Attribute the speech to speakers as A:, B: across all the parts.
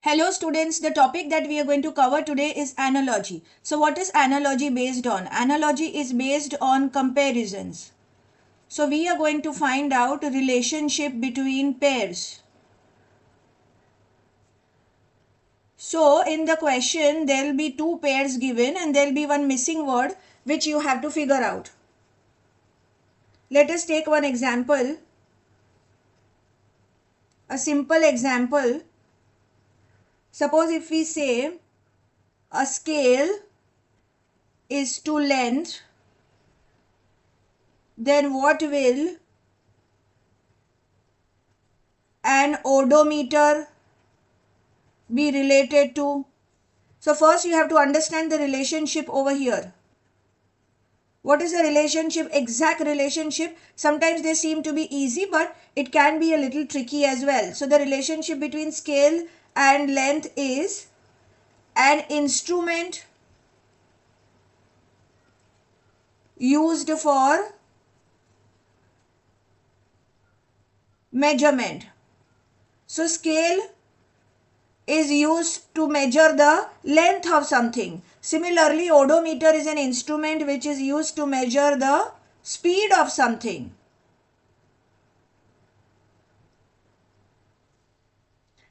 A: Hello students, the topic that we are going to cover today is analogy. So what is analogy based on? Analogy is based on comparisons. So we are going to find out a relationship between pairs. So in the question there will be two pairs given and there will be one missing word which you have to figure out. Let us take one example. A simple example. Suppose if we say a scale is to length, then what will an odometer be related to? So first you have to understand the relationship over here. What is the relationship, exact relationship? Sometimes they seem to be easy, but it can be a little tricky as well. So the relationship between scale and length is an instrument used for measurement. So scale is used to measure the length of something. Similarly, odometer is an instrument which is used to measure the speed of something.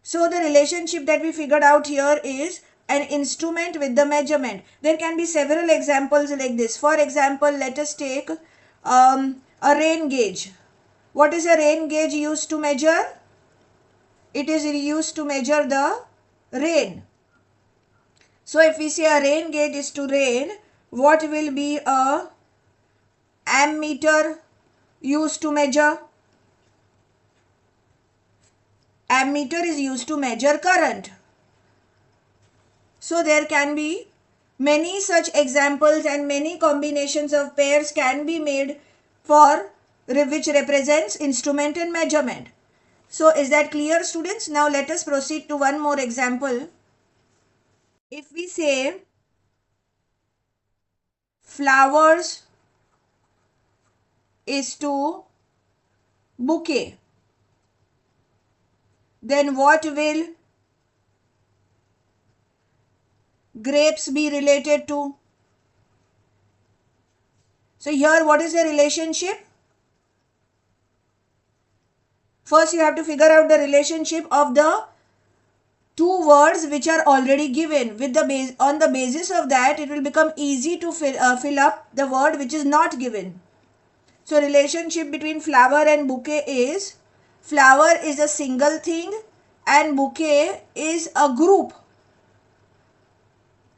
A: So the relationship that we figured out here is an instrument with the measurement. There can be several examples like this. For example, let us take a rain gauge. What is a rain gauge used to measure? It is used to measure the rain. So if we say a rain gauge is to rain, what will be a ammeter used to measure? Ammeter is used to measure current. So there can be many such examples and many combinations of pairs can be made for which represents instrument and measurement. So is that clear, students? Now let us proceed to one more example. If we say flowers is to bouquet, then what will grapes be related to? So here what is the relationship? First you have to figure out the relationship of the two words which are already given. With the on the basis of that, it will become easy to fill up the word which is not given. So relationship between flower and bouquet is, flower is a single thing and bouquet is a group.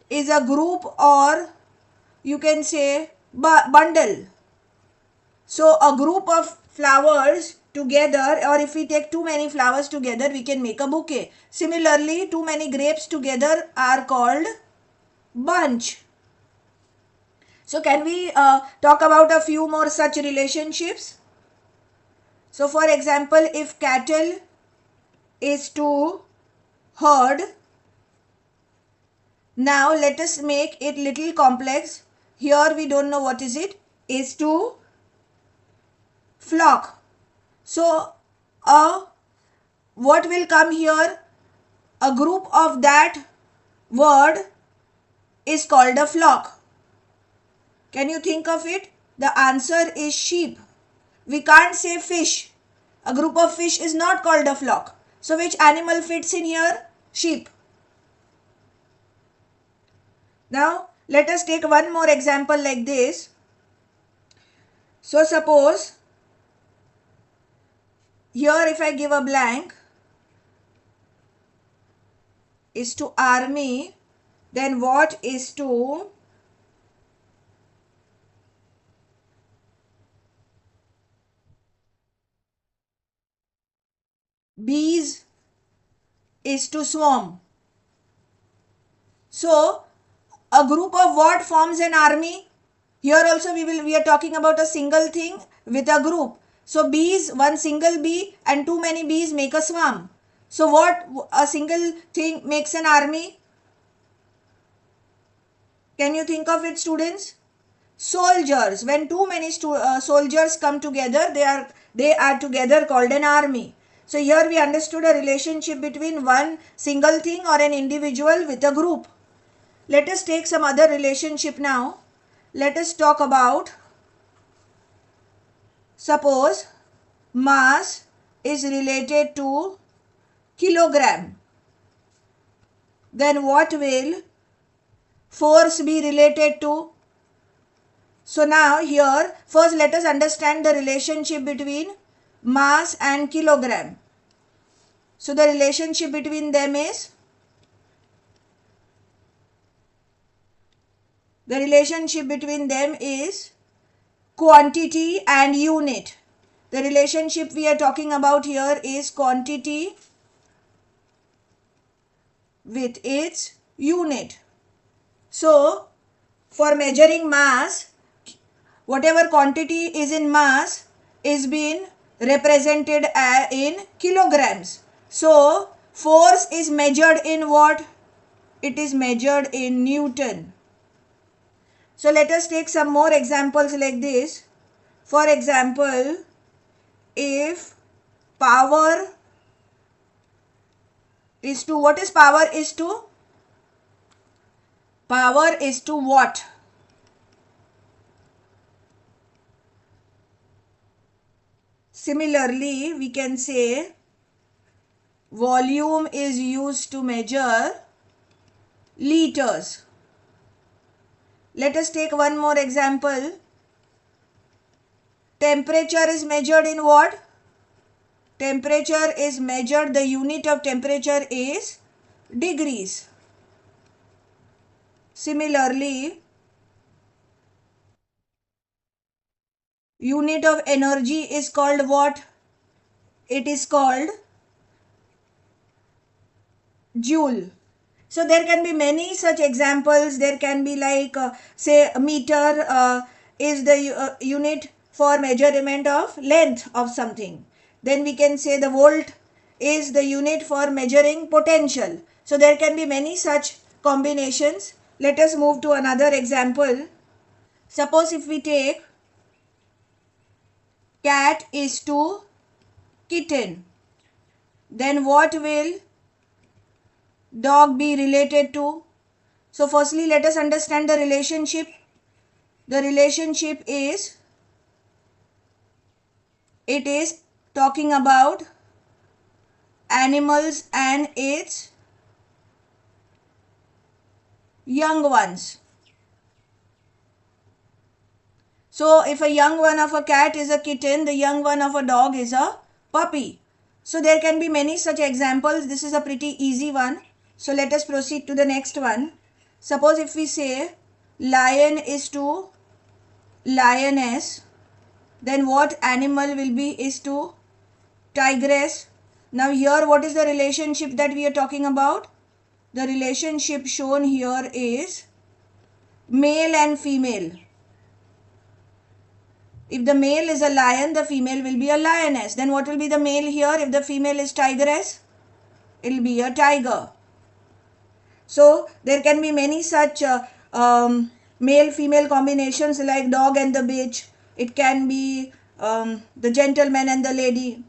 A: Is a group, or you can say bundle. So a group of flowers together, or if we take too many flowers together, we can make a bouquet. Similarly, too many grapes together are called bunch. So can we talk about a few more such relationships? So for example, if cattle is to herd, now let us make it little complex. Here we don't know what is it, is to flock. So what will come here? A group of that word is called a flock. Can you think of it? The answer is sheep. We can't say fish. A group of fish is not called a flock. So which animal fits in here? Sheep. Now let us take one more example like this. So suppose here if I give a blank is to army, then what is to bees is to swarm. So a group of what forms an army? Here also we are talking about a single thing with a group. So bees, one single bee and too many bees make a swarm. So what a single thing makes an army? Can you think of it, students? Soldiers. When too many soldiers come together, they are together called an army. So here we understood a relationship between one single thing or an individual with a group. Let us take some other relationship now. Let us talk about, suppose mass is related to kilogram. Then what will force be related to? So now here first let us understand the relationship between mass and kilogram. So the relationship between them is, quantity and unit. The relationship we are talking about here is quantity with its unit. So for measuring mass, whatever quantity is in mass is being represented in kilograms. So force is measured in what? It is measured in Newton. So let us take some more examples like this. For example, if power is to, what is power is to? Power is to what? Similarly, we can say volume is used to measure liters. Let us take one more example. Temperature is measured in what? Temperature is measured, the unit of temperature is degrees. Similarly, unit of energy is called what? It is called joule. So there can be many such examples. There can be like say a meter is the unit for measurement of length of something. Then we can say the volt is the unit for measuring potential. So there can be many such combinations. Let us move to another example. Suppose if we take cat is to kitten, then what will dog be related to? So firstly let us understand the relationship. The relationship is, it is talking about animals and its young ones. So if a young one of a cat is a kitten, the young one of a dog is a puppy. So there can be many such examples. This is a pretty easy one. So let us proceed to the next one. Suppose if we say lion is to lioness, then what animal will be is to tigress. Now here what is the relationship that we are talking about? The relationship shown here is male and female. If the male is a lion, the female will be a lioness. Then what will be the male here? If the female is tigress, it will be a tiger. So there can be many such male-female combinations like dog and the bitch. It can be the gentleman and the lady.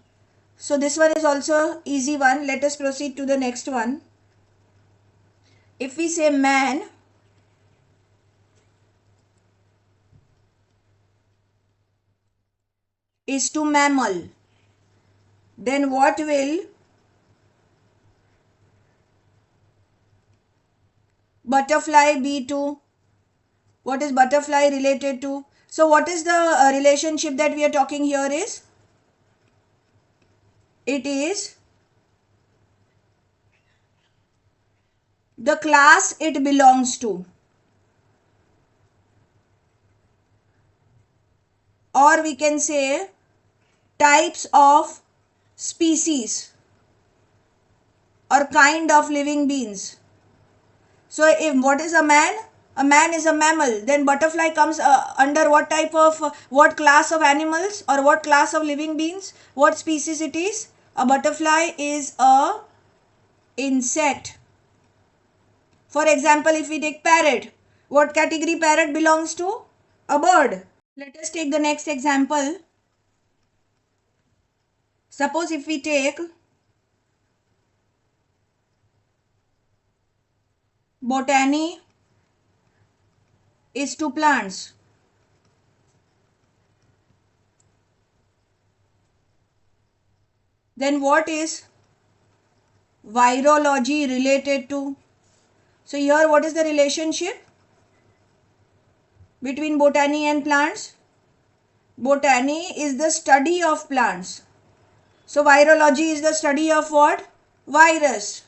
A: So this one is also easy one. Let us proceed to the next one. If we say man is to mammal, then what will butterfly be to? What is butterfly related to? So what is the relationship that we are talking here is? It is the class it belongs to. Or we can say types of species or kind of living beings. So if what is a man? A man is a mammal. Then butterfly comes under what type of, what class of animals or what class of living beings? What species it is? A butterfly is a insect. For example, if we take parrot, what category parrot belongs to? A bird. Let us take the next example. Suppose if we take botany is to plants. Then what is virology related to? So here what is the relationship between botany and plants? Botany is the study of plants. So virology is the study of what? Virus.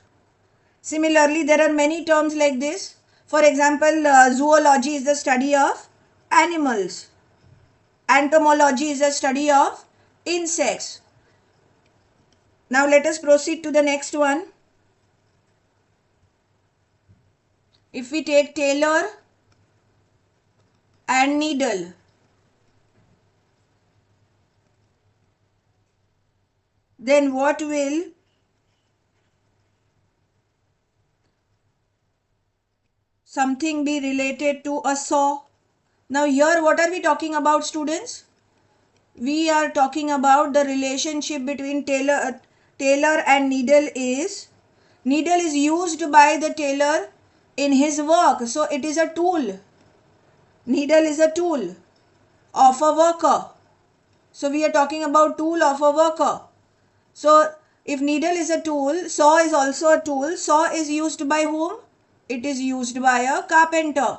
A: Similarly, there are many terms like this. For example, zoology is the study of animals. Entomology is the study of insects. Now let us proceed to the next one. If we take tailor and needle, then what will something be related to a saw? Now here what are we talking about, students? We are talking about the relationship between tailor and needle is used by the tailor in his work. So it is a tool. Needle is a tool of a worker. So we are talking about tool of a worker. So if needle is a tool, saw is also a tool. Saw is used by whom? It is used by a carpenter.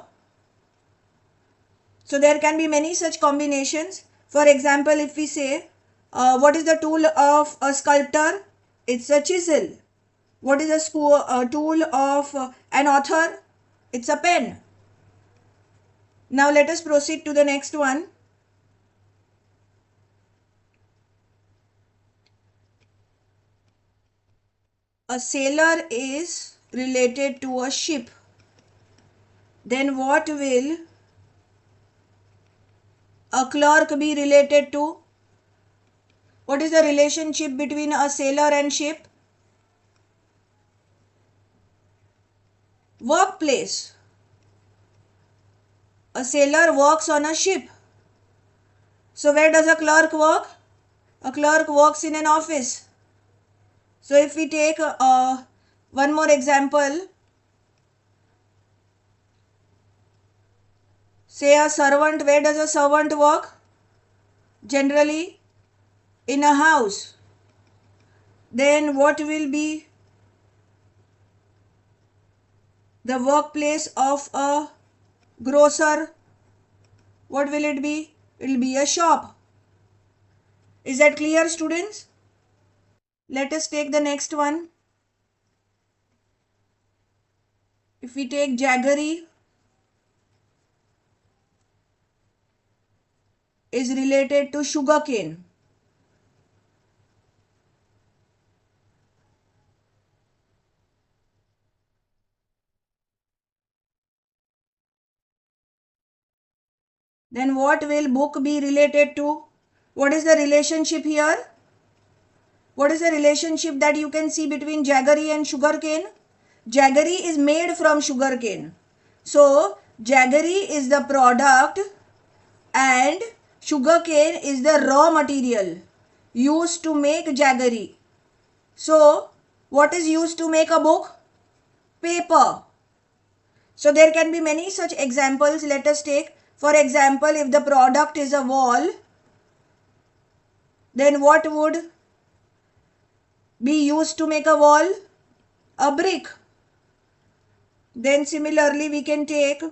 A: So there can be many such combinations. For example, if we say, what is the tool of a sculptor? It's a chisel. What is a tool of an author? It's a pen. Now let us proceed to the next one. A sailor is related to a ship. Then what will a clerk be related to? What is the relationship between a sailor and ship? Workplace. A sailor works on a ship. So where does a clerk work? A clerk works in an office. So if we take one more example, say a servant, where does a servant work? Generally in a house. Then what will be the workplace of a grocer? What will it be? It will be a shop. Is that clear, students? Let us take the next one. If we take jaggery is related to sugarcane. Then what will book be related to? What is the relationship here? What is the relationship that you can see between jaggery and sugarcane? Jaggery is made from sugarcane. So jaggery is the product and sugarcane is the raw material used to make jaggery. So what is used to make a book? Paper. So there can be many such examples. Let us take, for example, if the product is a wall, then what would be used to make a wall? A brick. Then similarly we can take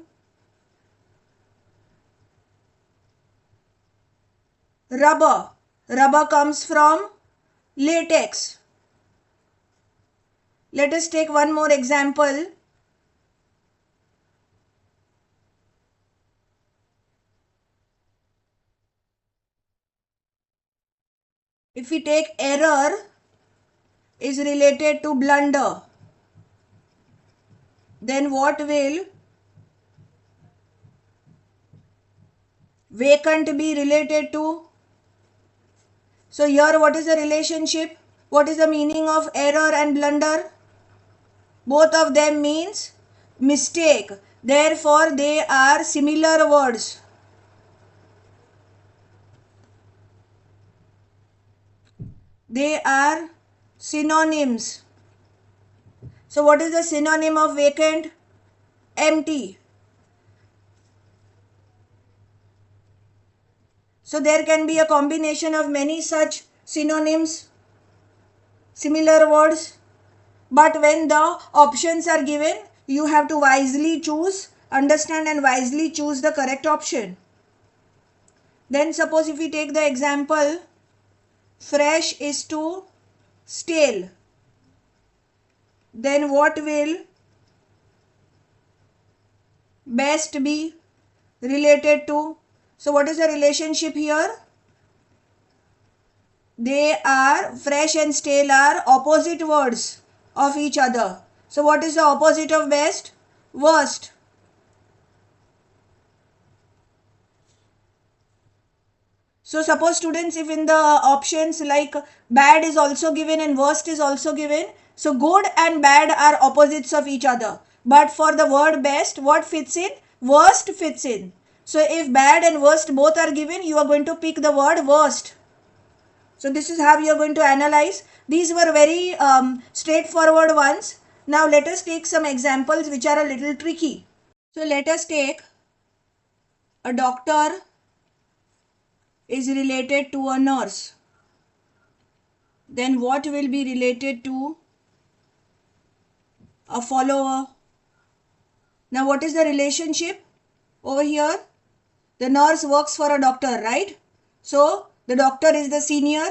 A: rubber. Rubber comes from latex. Let us take one more example. If we take error is related to blunder, then what will vacant be related to? So here what is the relationship? What is the meaning of error and blunder? Both of them means mistake. Therefore they are similar words. They are synonyms. So what is the synonym of vacant? Empty. So there can be a combination of many such synonyms, similar words, but when the options are given, you have to wisely choose, understand and wisely choose the correct option. Then suppose if we take the example, fresh is to stale, then what will best be related to? So what is the relationship here? They are, fresh and stale are opposite words of each other. So what is the opposite of best? Worst. So suppose students, if in the options like bad is also given and worst is also given, so good and bad are opposites of each other. But for the word best, what fits in? Worst fits in. So if bad and worst both are given, you are going to pick the word worst. So this is how you are going to analyze. These were very straightforward ones. Now let us take some examples which are a little tricky. So let us take a doctor is related to a nurse. Then what will be related to a follower? Now what is the relationship over here? The nurse works for a doctor, right? So the doctor is the senior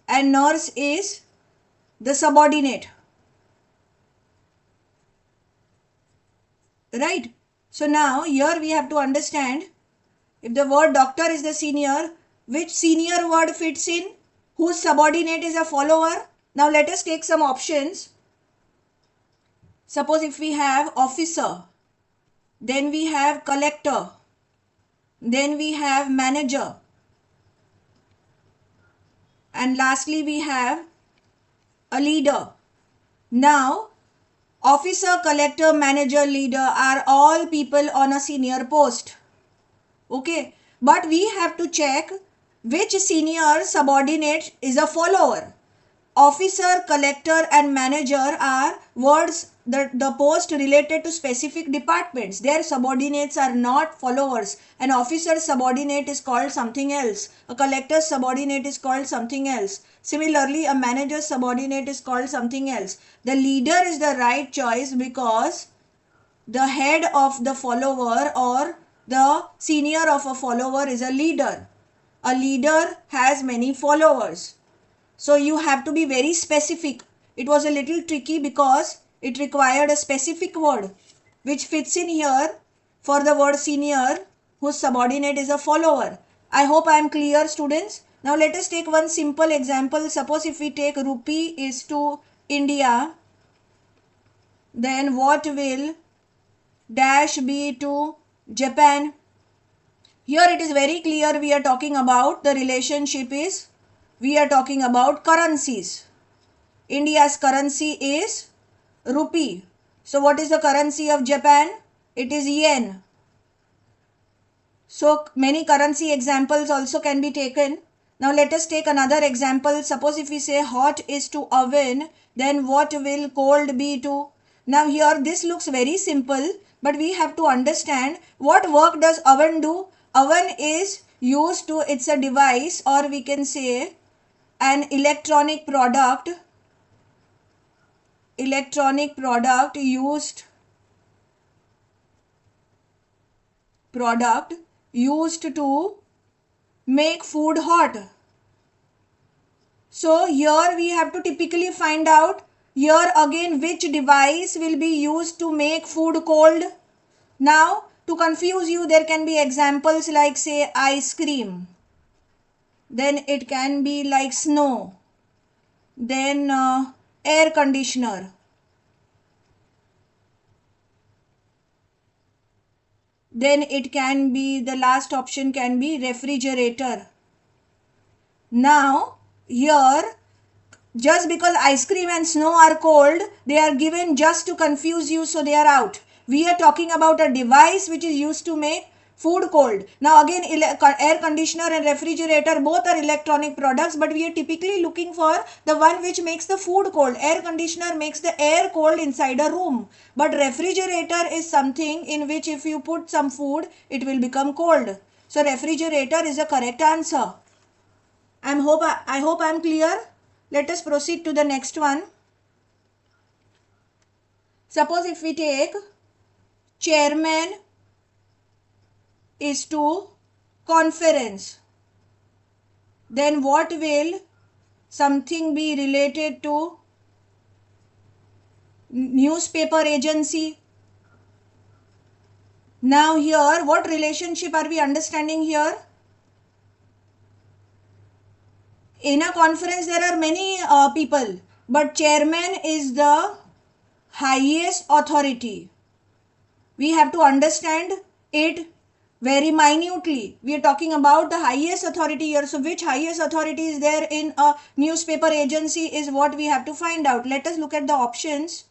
A: and nurse is the subordinate, right? So now here we have to understand, if the word doctor is the senior, which senior word fits in? Whose subordinate is a follower? Now let us take some options. Suppose if we have officer, then we have collector, then we have manager, and lastly we have a leader. Now officer, collector, manager, leader are all people on a senior post. Okay, but we have to check which senior subordinate is a follower. Officer, collector and manager are words that the post related to specific departments. Their subordinates are not followers. An officer's subordinate is called something else. A collector's subordinate is called something else. Similarly, a manager's subordinate is called something else. The leader is the right choice because the head of the follower or the senior of a follower is a leader. A leader has many followers. So you have to be very specific. It was a little tricky because it required a specific word which fits in here for the word senior whose subordinate is a follower. I hope I am clear, students. Now let us take one simple example. Suppose if we take rupee is to India, then what will dash be to Japan? Here it is very clear we are talking about the relationship is, we are talking about currencies. India's currency is rupee. So what is the currency of Japan? It is yen. So many currency examples also can be taken. Now let us take another example. Suppose if we say hot is to oven, then what will cold be to? Now here this looks very simple, but we have to understand what work does oven do. Oven is used to, it's a device or we can say an electronic product used to make food hot. So here we have to typically find out here again which device will be used to make food cold. Now to confuse you, there can be examples like say ice cream, then it can be like snow, then air conditioner, then it can be, the last option can be refrigerator. Now here just because ice cream and snow are cold, they are given just to confuse you, so they are out. We are talking about a device which is used to make Food cold. Now again, air conditioner and refrigerator both are electronic products, but we are typically looking for the one which makes the food cold. Air conditioner makes the air cold inside a room, but refrigerator is something in which if you put some food, it will become cold. So refrigerator is the correct answer. I hope I'm clear. Let us proceed to the next one. Suppose if we take chairman is to conference, then what will something be related to newspaper agency? Now here, what relationship are we understanding here? In a conference there are many people, but chairman is the highest authority. We have to understand it very minutely. We are talking about the highest authority here. So which highest authority is there in a newspaper agency is what we have to find out. Let us look at the options.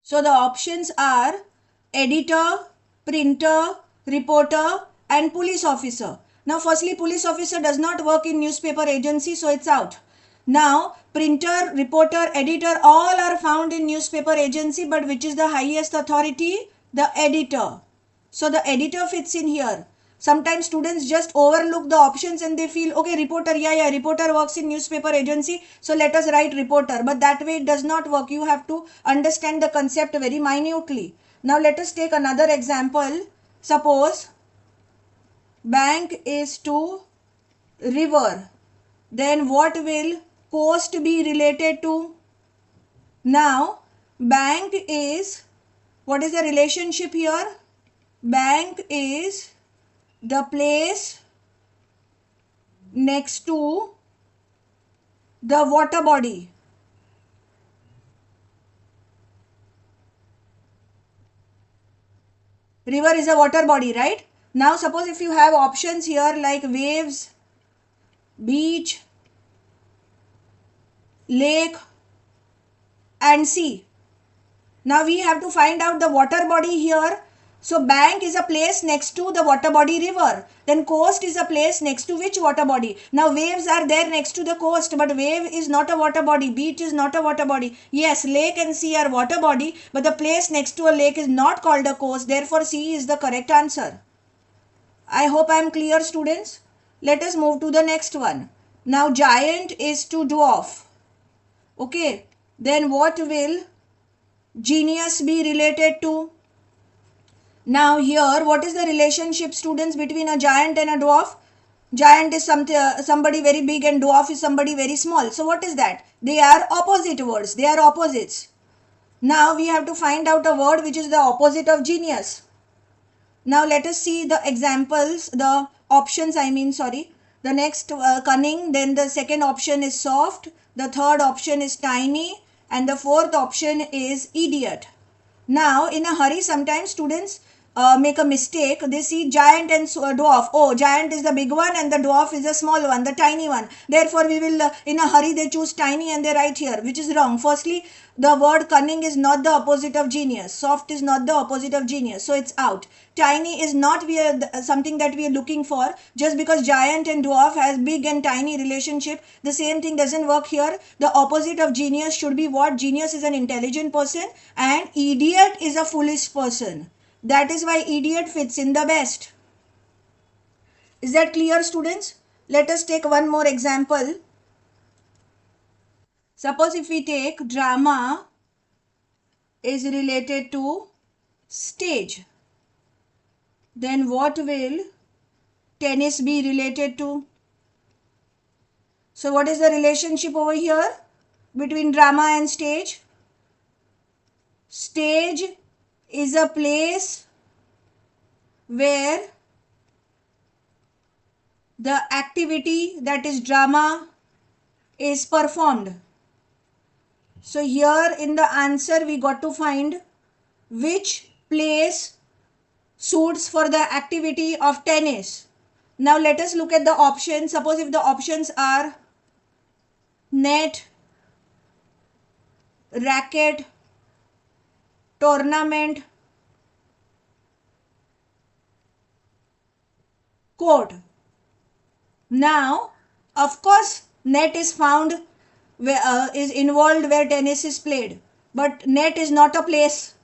A: So the options are editor, printer, reporter and police officer. Now firstly, police officer does not work in newspaper agency, so it's out. Now printer, reporter, editor all are found in newspaper agency, but which is the highest authority? The editor. So the editor fits in here. Sometimes students just overlook the options and they feel, okay, reporter, yeah, reporter works in newspaper agency, so let us write reporter. But that way it does not work. You have to understand the concept very minutely. Now let us take another example. Suppose bank is to river, then what will coast be related to? Now bank is, what is the relationship here? Bank is the place next to the water body. River is a water body, right? Now suppose if you have options here like waves, beach, lake and sea. Now we have to find out the water body here. So bank is a place next to the water body river. Then coast is a place next to which water body? Now waves are there next to the coast, but wave is not a water body. Beach is not a water body. Yes, lake and sea are water body, but the place next to a lake is not called a coast. Therefore C is the correct answer. I hope I am clear, students. Let us move to the next one. Now giant is to dwarf. Okay, then what will genius be related to? Now here, what is the relationship, students, between a giant and a dwarf? Giant is somebody very big and dwarf is somebody very small. So what is that? They are opposite words. They are opposites. Now we have to find out a word which is the opposite of genius. Now let us see the examples, the options The next cunning, then the second option is soft, the third option is tiny and the fourth option is idiot. Now in a hurry sometimes students make a mistake. They see giant and dwarf. Oh, giant is the big one and the dwarf is the small one, the tiny one. Therefore we will in a hurry they choose tiny and they write here, which is wrong. Firstly, the word cunning is not the opposite of genius. Soft is not the opposite of genius, so it's out. Tiny is not something that we are looking for. Just because giant and dwarf has big and tiny relationship, the same thing doesn't work here. The opposite of genius should be what? Genius is an intelligent person and idiot is a foolish person. That is why idiot fits in the best. Is that clear, students? Let us take one more example. Suppose if we take drama is related to stage, then what will tennis be related to? So what is the relationship over here between drama and stage? Stage is a place where the activity, that is drama, is performed. So here in the answer we got to find which place suits for the activity of tennis. Now let us look at the options. Suppose if the options are net, racket, tournament, court. Now, of course, net is found is involved where tennis is played, but net is not a place.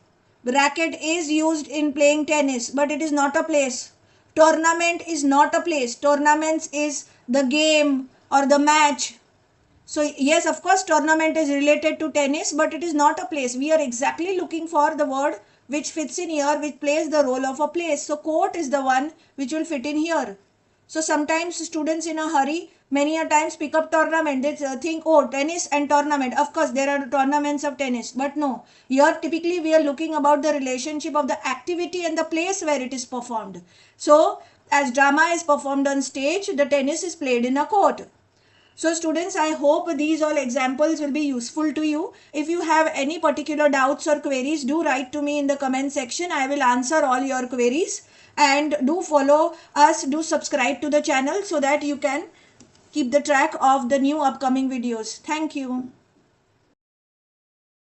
A: Racket is used in playing tennis, but it is not a place. Tournament is not a place. Tournaments is the game or the match. So yes, of course, tournament is related to tennis, but it is not a place. We are exactly looking for the word which fits in here, which plays the role of a place. So court is the one which will fit in here. So sometimes students in a hurry, many a times pick up tournament. They think, oh, tennis and tournament. Of course, there are tournaments of tennis, but no. Here typically we are looking about the relationship of the activity and the place where it is performed. So as drama is performed on stage, the tennis is played in a court. So students, I hope these all examples will be useful to you. If you have any particular doubts or queries, do write to me in the comment section. I will answer all your queries. And do follow us, do subscribe to the channel so that you can keep the track of the new upcoming videos. Thank you.